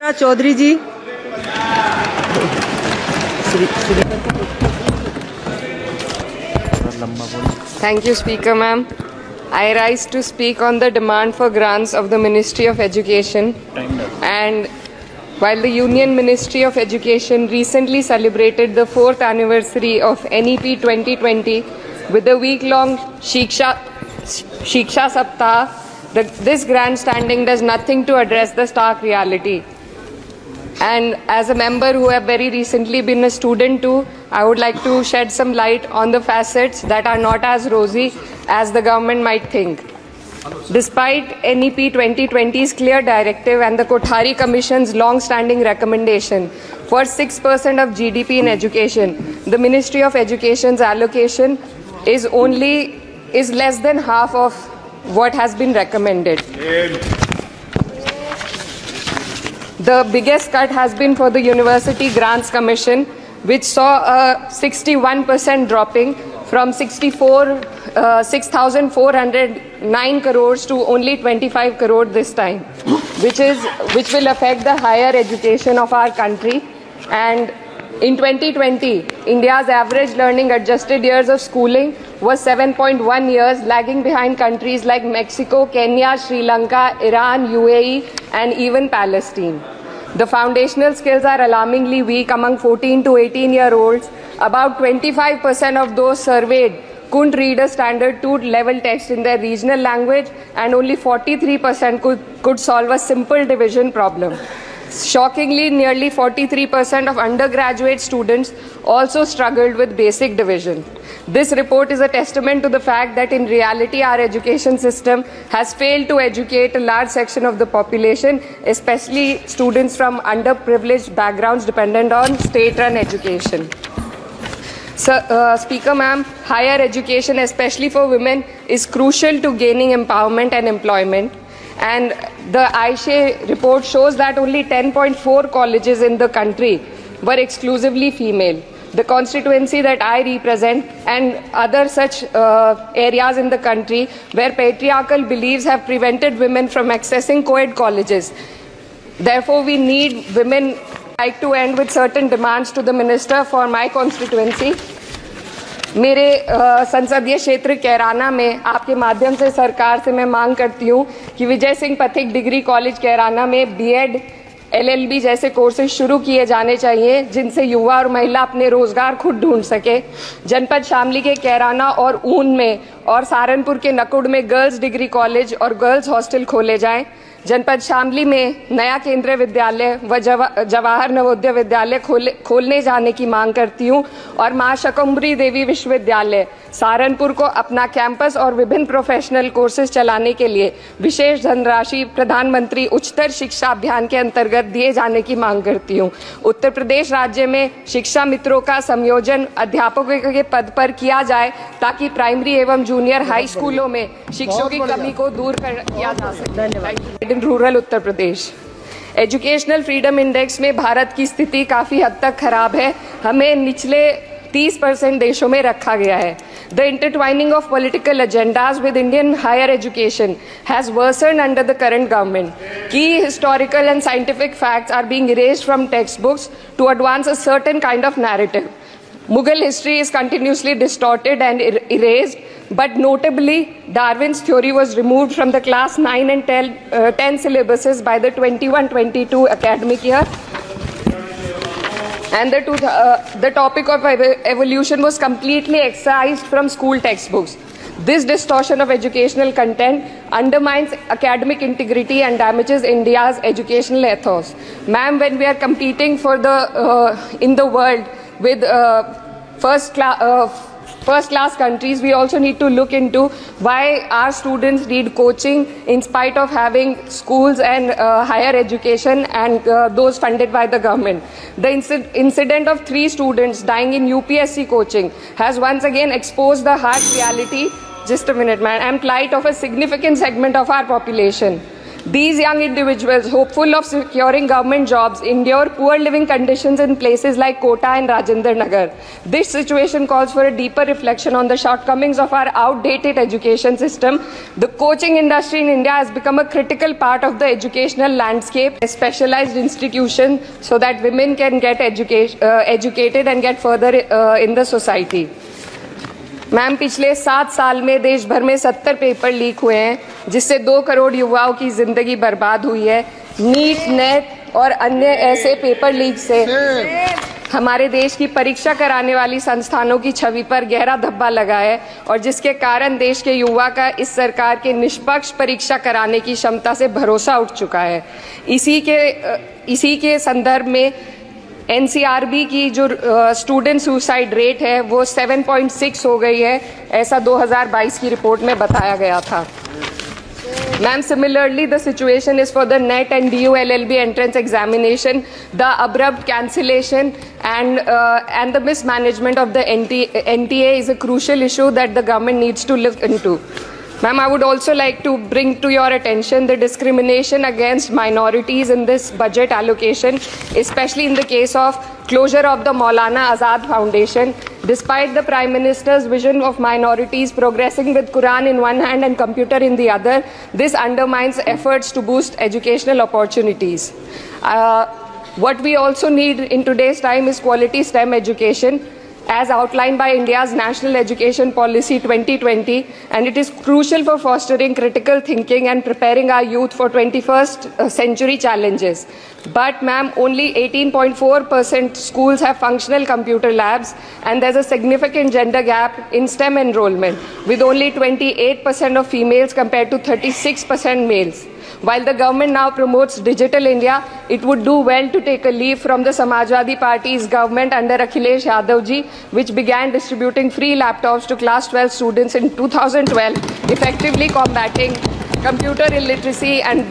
Chaudhary ji. Thank you, Speaker ma'am. I rise to speak on the demand for grants of the Ministry of Education. And while the Union Ministry of Education recently celebrated the 4th anniversary of NEP 2020 with a week-long Shiksha Saptah, this grandstanding does nothing to address the stark reality. And as a member who have very recently been a student too, I would like to shed some light on the facets that are not as rosy as the government might think. Despite NEP 2020's clear directive and the Kothari Commission's long-standing recommendation for 6% of GDP in education, the Ministry of Education's allocation is less than half of what has been recommended. The biggest cut has been for the University Grants Commission, which saw a 61% dropping from 6,409 crores to only 25 crore this time, which will affect the higher education of our country. And in 2020, India's average learning adjusted years of schooling was 7.1 years, lagging behind countries like Mexico, Kenya, Sri Lanka, Iran, UAE, and even Palestine. The foundational skills are alarmingly weak among 14 to 18-year-olds. About 25% of those surveyed couldn't read a standard 2-level text in their regional language, and only 43% could solve a simple division problem. Shockingly, nearly 43% of undergraduate students also struggled with basic division. This report is a testament to the fact that in reality our education system has failed to educate a large section of the population, especially students from underprivileged backgrounds dependent on state-run education. Speaker ma'am, higher education, especially for women, is crucial to gaining empowerment and employment. And the AISHE report shows that only 10.4 colleges in the country were exclusively female. The constituency that I represent and other such areas in the country where patriarchal beliefs have prevented women from accessing co-ed colleges. Therefore, we need women. I'd like to end with certain demands to the Minister for my constituency. मेरे संसदीय क्षेत्र कैराना में आपके माध्यम से सरकार से मैं मांग करती हूँ कि विजय सिंह पथिक डिग्री कॉलेज कैराना में बीएड एलएलबी जैसे कोर्सेज शुरू किए जाने चाहिए, जिनसे युवा और महिला अपने रोजगार खुद ढूंढ सके। जनपद शामली के कैराना और ऊन में और सहारनपुर के नकुड़ में गर्ल्स डिग्री कॉलेज और गर्ल्स हॉस्टल खोले जाएं। जनपद शामली में नया केंद्रीय विद्यालय व जवाहर नवोदय विद्यालय खोलने जाने की मांग करती हूं, और मां शकंभरी देवी विश्वविद्यालय सहारनपुर को अपना कैंपस और विभिन्न प्रोफेशनल कोर्सेज चलाने के लिए विशेष धनराशि प्रधानमंत्री उच्चतर शिक्षा अभियान के अंतर्गत दिए जाने की मांग करती हूं। उत्तर प्रदेश राज्य में शिक्षा मित्रों का संयोजन अध्यापकों के पद पर किया जाए, ताकि प्राइमरी एवं जूनियर हाई स्कूलों में शिक्षकों की कमी को दूर किया जा सके। In rural Uttar Pradesh educational freedom index में भारत की स्थिति काफी हद तक खराब है। हमें निचले 30% देशों में रखा गया है। The intertwining of political agendas with Indian higher education has worsened under the current government. Key historical and scientific facts are being erased from textbooks to advance a certain kind of narrative. Mughal history is continuously distorted and erased, but notably, Darwin's theory was removed from the class 9 and 10 syllabuses by the 21-22 academic year. And the topic of evolution was completely excised from school textbooks. This distortion of educational content undermines academic integrity and damages India's educational ethos. Ma'am, when we are competing for in the world with first-class countries, we also need to look into why our students need coaching in spite of having schools and higher education and those funded by the government. The incident of 3 students dying in UPSC coaching has once again exposed the harsh reality, just a minute man, and plight of a significant segment of our population. These young individuals, hopeful of securing government jobs, endure poor living conditions in places like Kota and Rajendra Nagar. This situation calls for a deeper reflection on the shortcomings of our outdated education system. The coaching industry in India has become a critical part of the educational landscape, a specialized institution, so that women can get educated and get further in the society. Ma'am, पिछले 7 साल में देश भर में 70 paper leak हुए हैं, जिससे 2 करोड़ युवाओं की जिंदगी बर्बाद हुई है। नीट, नेट और अन्य ऐसे पेपर लीक से हमारे देश की परीक्षा कराने वाली संस्थानों की छवि पर गहरा धब्बा लगा है, और जिसके कारण देश के युवा का इस सरकार के निष्पक्ष परीक्षा कराने की क्षमता से भरोसा उठ चुका है। इसी के संदर्भ में एनसीआरबी की जो स्टूडेंट सुसाइड रेट है वो 7.6 हो गई है, ऐसा 2022 की रिपोर्ट में बताया गया था। Ma'am, similarly, the situation is for the NET and DU LLB entrance examination. The abrupt cancellation and the mismanagement of the NTA is a crucial issue that the government needs to look into. Ma'am, I would also like to bring to your attention the discrimination against minorities in this budget allocation, especially in the case of closure of the Maulana Azad Foundation. Despite the Prime Minister's vision of minorities progressing with Quran in one hand and computer in the other, this undermines efforts to boost educational opportunities. What we also need in today's time is quality STEM education, as outlined by India's National Education Policy 2020, and it is crucial for fostering critical thinking and preparing our youth for 21st century challenges. But ma'am, only 18.4% schools have functional computer labs, and there's a significant gender gap in STEM enrollment, with only 28% of females compared to 36% males. While the government now promotes Digital India, it would do well to take a leaf from the Samajwadi Party's government under Akhilesh Yadav ji, which began distributing free laptops to class 12 students in 2012, effectively combating computer illiteracy and